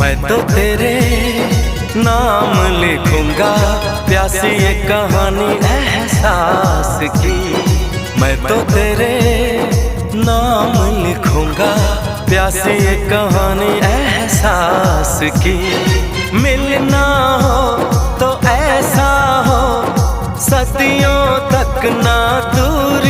मैं तो तेरे नाम लिखूंगा, प्यासी ये कहानी एहसास की। मैं तो तेरे नाम लिखूंगा, प्यासी ये कहानी एहसास की। मिलना हो तो ऐसा हो, सदियों तक ना दूर